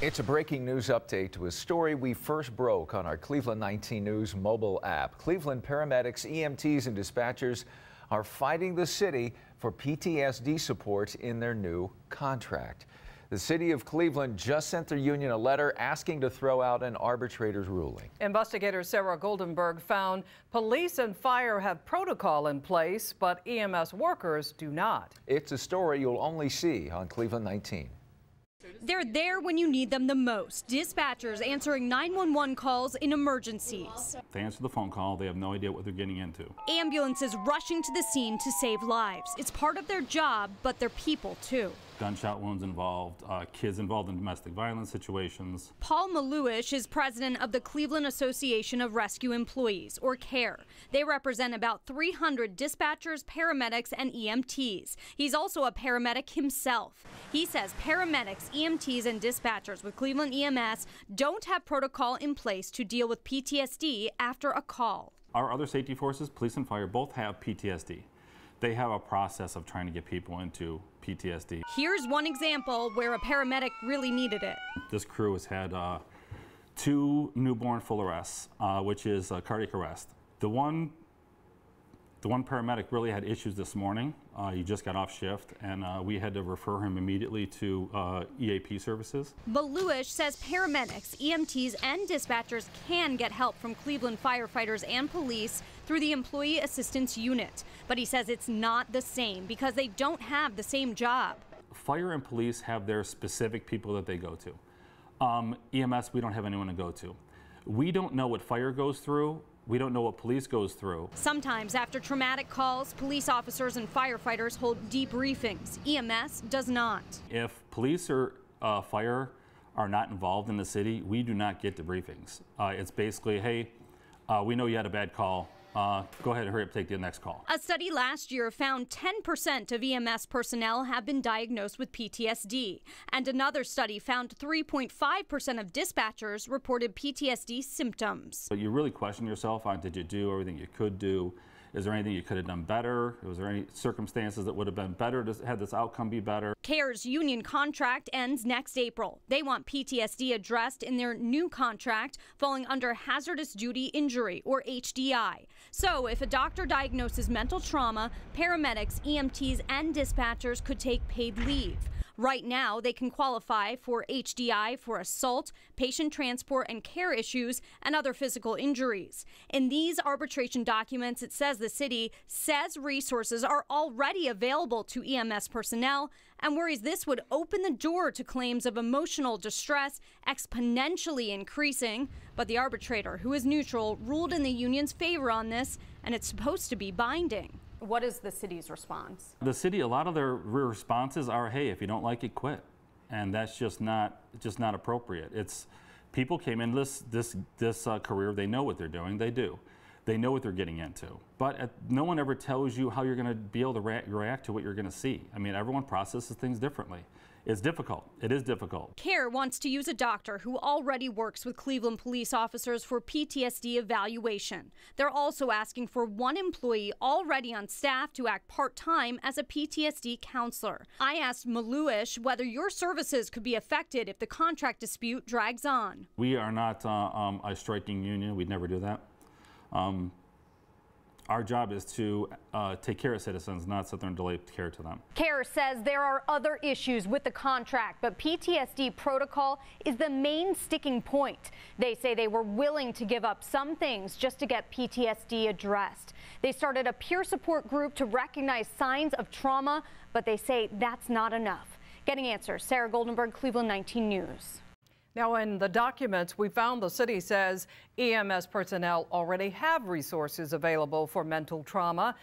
It's a breaking news update to a story we first broke on our Cleveland 19 News mobile app. Cleveland paramedics, EMTs, and dispatchers are fighting the city for PTSD support in their new contract. The city of Cleveland just sent their union a letter asking to throw out an arbitrator's ruling. Investigator Sarah Goldenberg found police and fire have protocol in place, but EMS workers do not. It's a story you'll only see on Cleveland 19. They're there when you need them the most. Dispatchers answering 911 calls in emergencies. They answer the phone call, they have no idea what they're getting into. Ambulances rushing to the scene to save lives. It's part of their job, but they're people too. Gunshot wounds involved, kids involved in domestic violence situations. Paul Maluish is president of the Cleveland Association of Rescue Employees, or CARE. They represent about 300 dispatchers, paramedics, and EMTs. He's also a paramedic himself. He says paramedics, EMTs, and dispatchers with Cleveland EMS don't have protocol in place to deal with PTSD after a call. Our other safety forces, police and fire, both have PTSD. They have a process of trying to get people into PTSD. Here's one example where a paramedic really needed it. This crew has had 2 newborn full arrests, which is cardiac arrest. The one paramedic really had issues this morning. He just got off shift, and we had to refer him immediately to EAP services. Maluish says paramedics, EMTs, and dispatchers can get help from Cleveland firefighters and police through the Employee Assistance Unit. But he says it's not the same because they don't have the same job. Fire and police have their specific people that they go to. EMS, we don't have anyone to go to. We don't know what fire goes through. We don't know what police goes through. Sometimes after traumatic calls, police officers and firefighters hold debriefings. EMS does not. If police or fire are not involved in the city, we do not get debriefings. It's basically, hey, we know you had a bad call. Go ahead and hurry up, take the next call. A study last year found 10% of EMS personnel have been diagnosed with PTSD. And another study found 3.5% of dispatchers reported PTSD symptoms. But you really question yourself on, did you do everything you could do? Is there anything you could have done better? Was there any circumstances that would have been better to have this outcome be better? CARE's union contract ends next April. They want PTSD addressed in their new contract, falling under hazardous duty injury, or HDI. So if a doctor diagnoses mental trauma, paramedics, EMTs, and dispatchers could take paid leave. Right now, they can qualify for HDI for assault, patient transport and care issues, and other physical injuries. In these arbitration documents, it says the city says resources are already available to EMS personnel and worries this would open the door to claims of emotional distress exponentially increasing. But the arbitrator, who is neutral, ruled in the union's favor on this, and it's supposed to be binding. What is the city's response? The city, a lot of their responses are, hey, if you don't like it, quit. And that's just not appropriate. It's people came in this career, they know what they're doing, they do. They know what they're getting into. But no one ever tells you how you're going to be able to react to what you're going to see. I mean, everyone processes things differently. It's difficult. It is difficult. CARE wants to use a doctor who already works with Cleveland police officers for PTSD evaluation. They're also asking for one employee already on staff to act part-time as a PTSD counselor. I asked Maluish whether your services could be affected if the contract dispute drags on. We are not a striking union. We'd never do that. Our job is to take care of citizens, not sit there and delay care to them. CARE says there are other issues with the contract, but PTSD protocol is the main sticking point. They say they were willing to give up some things just to get PTSD addressed. They started a peer support group to recognize signs of trauma, but they say that's not enough. Getting answers, Sarah Goldenberg, Cleveland 19 News. Now, in the documents we found, the city says EMS personnel already have resources available for mental trauma